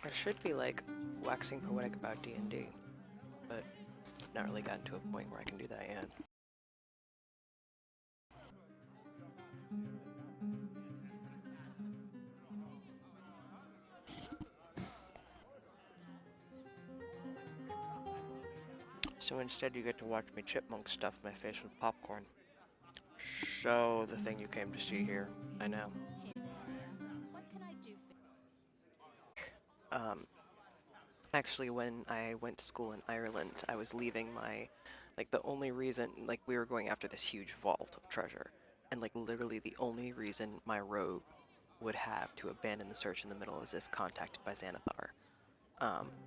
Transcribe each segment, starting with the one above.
I should be like waxing poetic about D&D, but not really gotten to a point where I can do that yet. So instead you get to watch me chipmunk stuff my face with popcorn. So the thing you came to see here, I know. What can I do for Actually when I went to school in Ireland, I was leaving my, like the only reason, like we were going after this huge vault of treasure, and like literally the only reason my rogue would have to abandon the search in the middle is if contacted by Xanathar.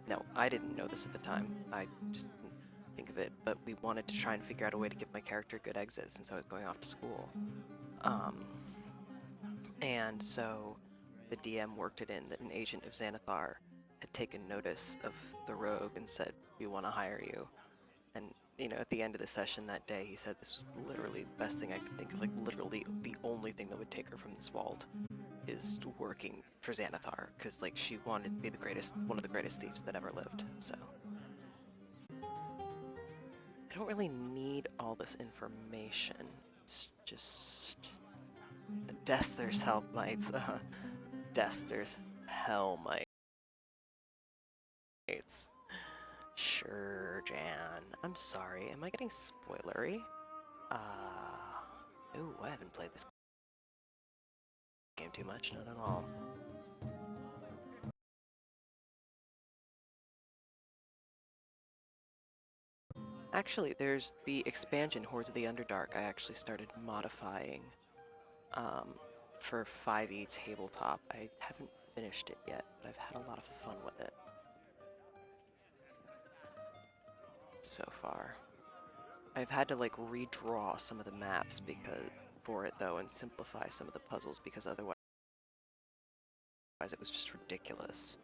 Now, I didn't know this at the time. I just didn't think of it, but we wanted to try and figure out a way to give my character a good exit since I was going off to school. And so the DM worked it in that an agent of Xanathar had taken notice of the rogue and said, "We want to hire you." And, you know, at the end of the session that day, he said this was literally the best thing I could think of, like literally the only thing that would take her from this vault is working for Xanathar, because like she wanted to be the greatest, one of the greatest thieves that ever lived. So I don't really need all this information. It's just Dester's Hellmites. Dester's Hellmites. Sure, Jan. I'm sorry. Am I getting spoilery? Ooh, I haven't played this game too much. Not at all. Actually, there's the expansion Hordes of the Underdark I actually started modifying for 5e tabletop. I haven't finished it yet, but I've had a lot of fun with it so far. I've had to like redraw some of the maps for it though and simplify some of the puzzles because otherwise it was just ridiculous.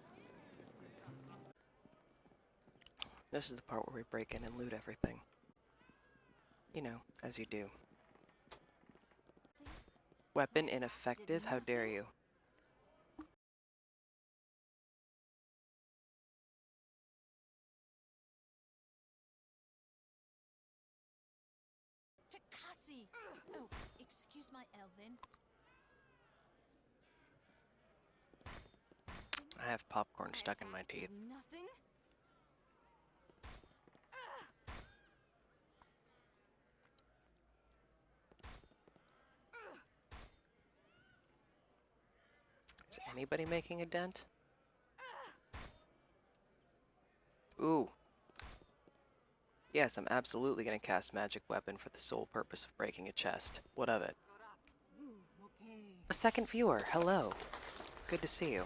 This is the part where we break in and loot everything. You know, as you do. Weapon ineffective? How dare you? Chakasi? Oh, excuse my Elvin. I have popcorn stuck in my teeth. Nothing? Is anybody making a dent? Ooh. Yes, I'm absolutely gonna cast Magic Weapon for the sole purpose of breaking a chest. What of it? A second viewer, hello. Good to see you.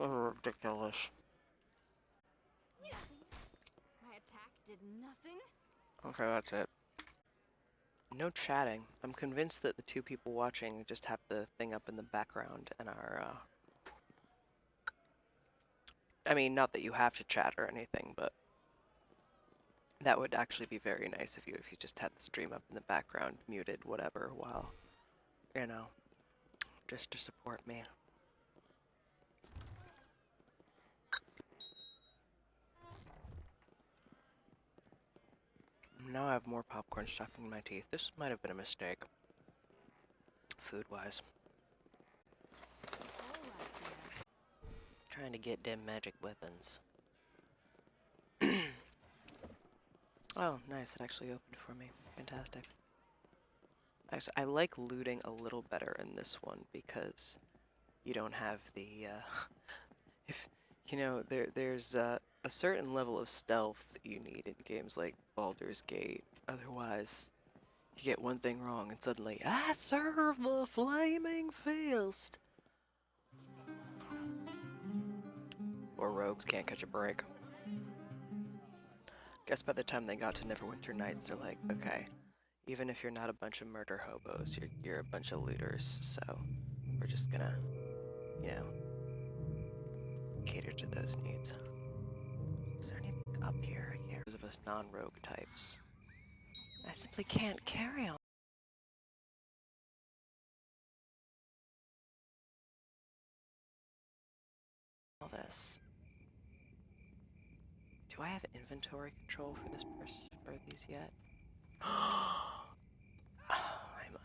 Oh, ridiculous. My attack did nothing? Okay, that's it. No chatting. I'm convinced that the two people watching just have the thing up in the background and are, I mean, not that you have to chat or anything, but that would actually be very nice of you if you just had the stream up in the background, muted, whatever, while, you know, just to support me. Now I have more popcorn stuff in my teeth. This might have been a mistake, food-wise. Trying to get them magic weapons. Oh, nice. It actually opened for me. Fantastic. Actually, I like looting a little better in this one because you don't have the, if, you know, there's a certain level of stealth that you need in games like Baldur's Gate. Otherwise, you get one thing wrong and suddenly, I serve the flaming fist! Or rogues can't catch a break. Guess by the time they got to Neverwinter Nights, they're like, okay, even if you're not a bunch of murder hobos, you're a bunch of looters, so we're just gonna, you know, cater to those needs. Is there anything up here? Yeah, those of us non-rogue types. I simply can't carry all this. Do I have inventory control for this person, for these yet? I'm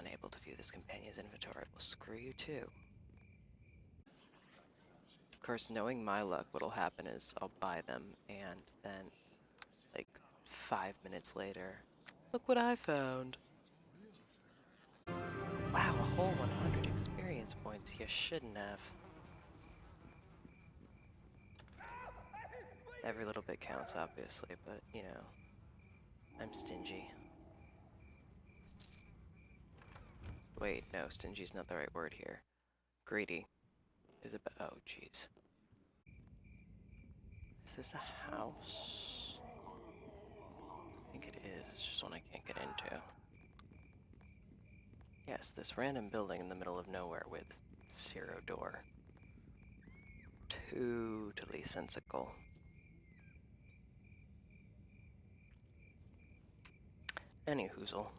unable to view this companion's inventory. Well, screw you too. Of course, knowing my luck, what'll happen is I'll buy them, and then, like, 5 minutes later, look what I found. Wow, a whole 100 experience points. You shouldn't have. Every little bit counts, obviously, but, you know, I'm stingy. Wait, no, stingy's not the right word here. Greedy is about. Oh, jeez. Is this a house? I think it is. It's just one I can't get into. Yes, this random building in the middle of nowhere with 0 door. Totally sensical. Any hoozle.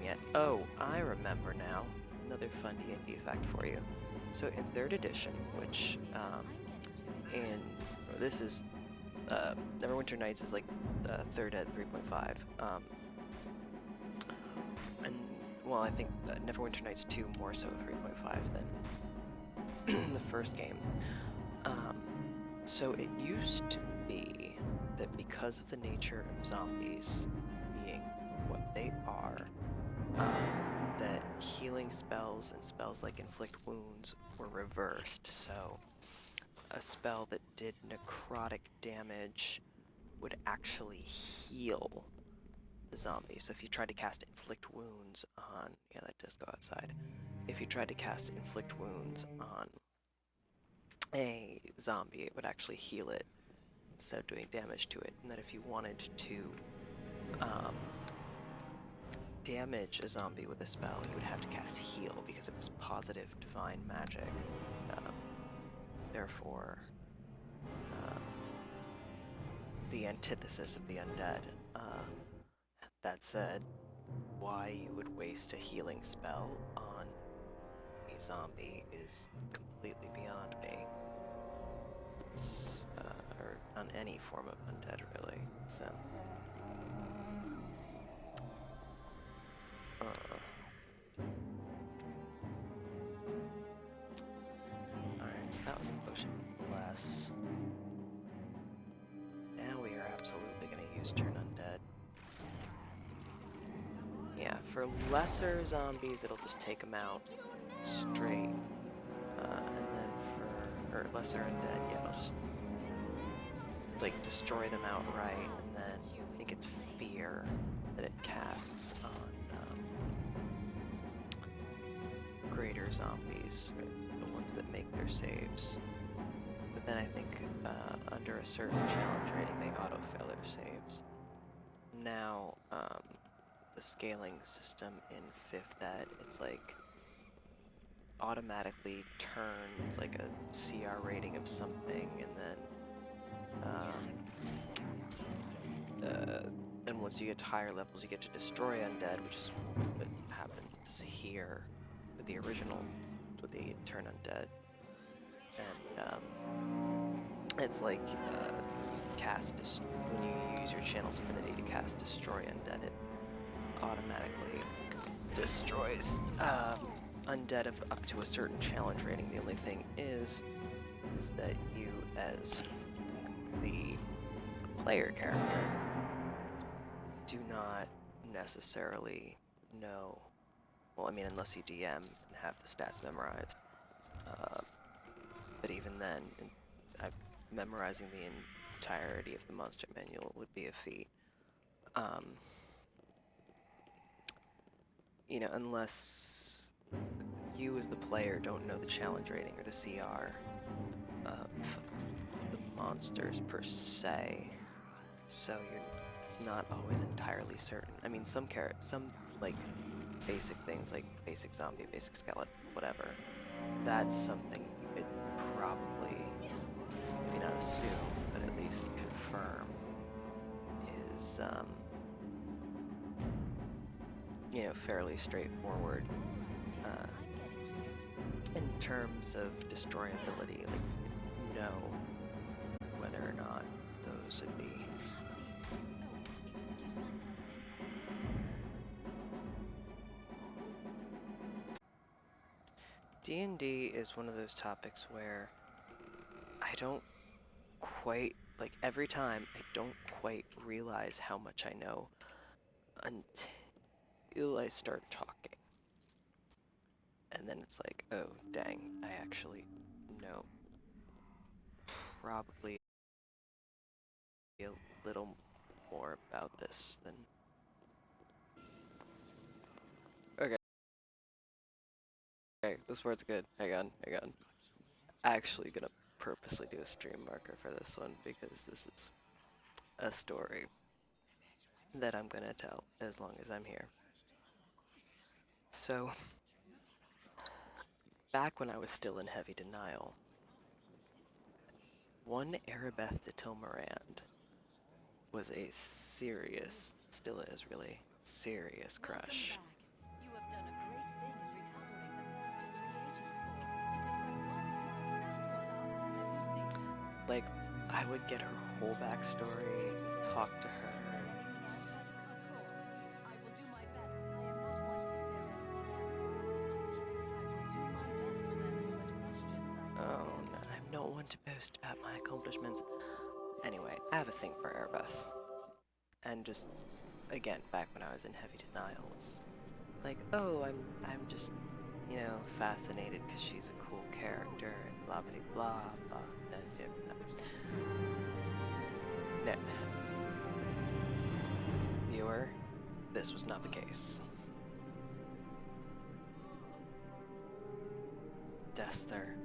Yet. Oh, I remember now. Another fun D&D fact for you. So in 3rd edition, which this is Neverwinter Nights is like 3rd ed 3.5. And well, I think Neverwinter Nights 2 more so 3.5 than the first game. So it used to be that because of the nature of zombies being what they are, that healing spells and spells like inflict wounds were reversed. So a spell that did necrotic damage would actually heal the zombie. So if you tried to cast inflict wounds on, yeah, that does go outside. If you tried to cast inflict wounds on a zombie, it would actually heal it instead of doing damage to it. And that if you wanted to damage a zombie with a spell, you would have to cast heal because it was positive divine magic. Therefore, the antithesis of the undead. That said, why you would waste a healing spell on a zombie is completely beyond me. Or on any form of undead, really. So. Alright, so that was a potion less. Now we are absolutely going to use turn undead. Yeah, for lesser zombies, it'll just take them out straight. And then for lesser undead, yeah, it'll just like destroy them outright. And then I think it's fear that it casts on greater zombies, the ones that make their saves. But then I think under a certain challenge rating, they auto-fail their saves. Now, the scaling system in 5th ed, it's like automatically turns like a CR rating of something, and then once you get to higher levels, you get to destroy undead, which is what happens here with the original, with the turn undead. And it's like you cast when you use your channel divinity to cast destroy undead, it automatically destroys undead of up to a certain challenge rating. The only thing is that you, as the player character, do not necessarily know. Well, I mean, unless you DM and have the stats memorized. But even then, memorizing the entirety of the monster manual would be a feat. You know, unless you as the player don't know the challenge rating or the CR of the monsters per se, so it's not always entirely certain. I mean, some like basic things like basic zombie, basic skeleton, whatever, that's something you assume, but at least confirm, is, you know, fairly straightforward in terms of destroyability. Like, you know whether or not those would be. Excuse my Elvin. D&D is one of those topics where I don't quite, like, every time I don't quite realize how much I know until I start talking. And then it's like, oh, dang, I actually know probably a little more about this than... Okay. Okay, this part's good. Hang on. Actually gonna purposely do a stream marker for this one because this is a story that I'm gonna tell as long as I'm here. So, back when I was still in heavy denial, one Arabeth de Tilmarand was a serious, still is really, serious crush. You have done a great thing in recovering the first of 3 agents for. It is but one small step towards our diplomacy. Like, I would get her whole backstory, talk to her. Of course. I will do my best. I am not one. Is there anything else? I will do my best to answer what questions I can. Oh, no, I'm not one to boast about my accomplishments. Anyway, I have a thing for Airbeth. And just, again, back when I was in heavy denial, was like, oh, I'm just, you know, fascinated because she's a cool character and blah blah blah blah. No. Viewer, this was not the case. Dester.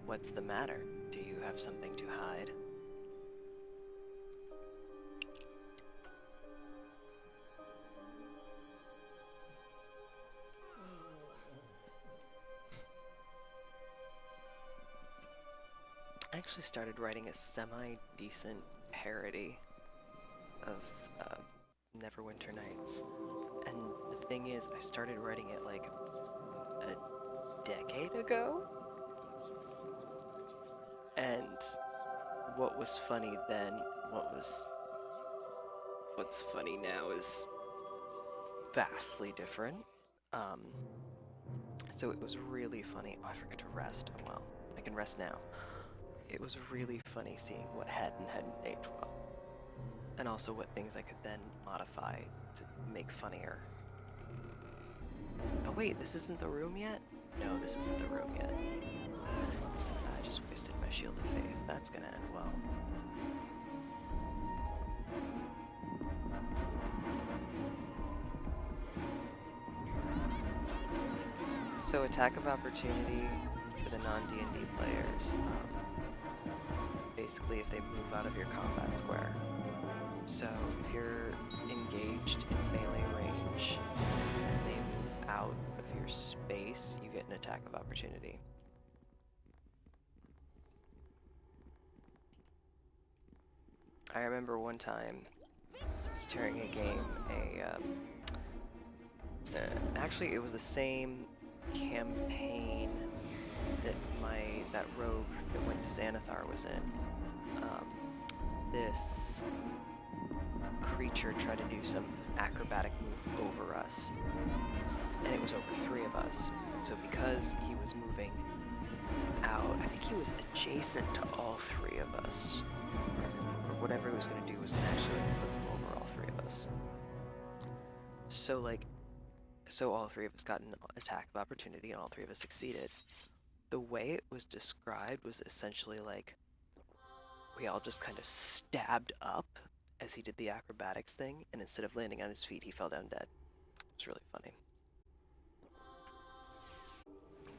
What's the matter? Do you have something to hide? I actually started writing a semi-decent parody of Neverwinter Nights. And the thing is, I started writing it like a decade ago? And what was funny then, what's funny now is vastly different. So it was really funny. Oh, I forgot to rest. Oh well, I can rest now. It was really funny seeing what had and hadn't aged well. And also what things I could then modify to make funnier. Oh wait, this isn't the room yet? No, this isn't the room yet. I just wasted my shield of faith. That's gonna end well. So attack of opportunity for the non-D&D players. Basically if they move out of your combat square. So if you're engaged in melee range and they move out of your space, you get an attack of opportunity. I remember one time, I was during a game, actually it was the same campaign that that rogue that went to Xanathar was in. This creature tried to do some acrobatic move over us, and it was over 3 of us. So because he was moving out, I think he was adjacent to all 3 of us. Or whatever he was going to do was actually flip over all 3 of us. So all 3 of us got an attack of opportunity and all 3 of us succeeded. The way it was described was essentially like we all just kind of stabbed up as he did the acrobatics thing, and instead of landing on his feet, he fell down dead. It's really funny.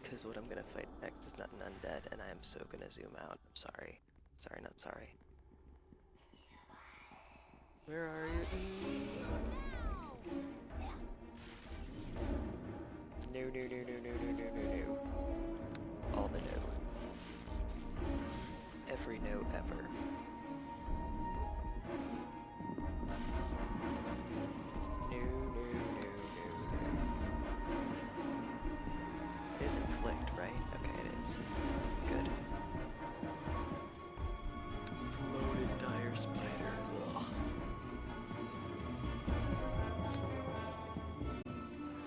Because what I'm going to fight next is not an undead, and I am so going to zoom out. I'm sorry. Sorry, not sorry. Where are you? No. All the every note ever. No, no, no, no, no. It is inflict, right? Okay, it is. Good. Bloated dire spider. Ugh.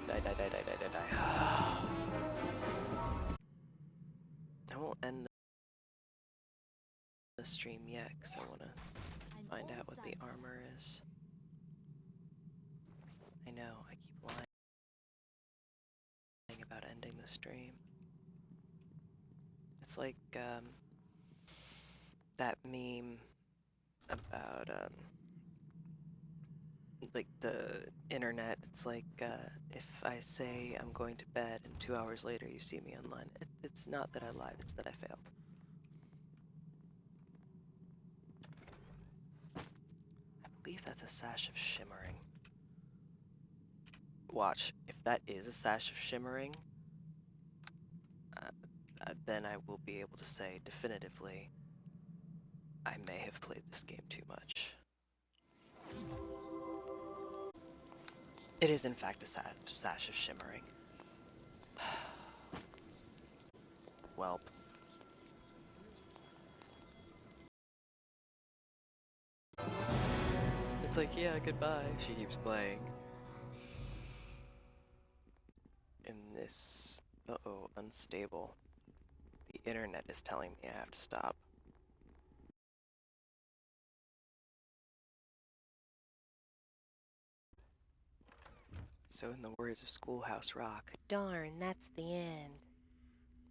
Die, die, die, die, die, die, die. I won't end the stream yet because I want to I'm find all out what the done. armor is. I know, I keep lying about ending the stream. It's like that meme about like the internet. It's like if I say I'm going to bed and 2 hours later you see me online. It's not that I lied, it's that I failed. I believe that's a sash of shimmering. Watch, if that is a sash of shimmering, then I will be able to say definitively I may have played this game too much. It is in fact a sash of shimmering. Welp. It's like, yeah, goodbye. She keeps playing. In this... Uh-oh, unstable. The internet is telling me I have to stop. So in the words of Schoolhouse Rock, darn, that's the end.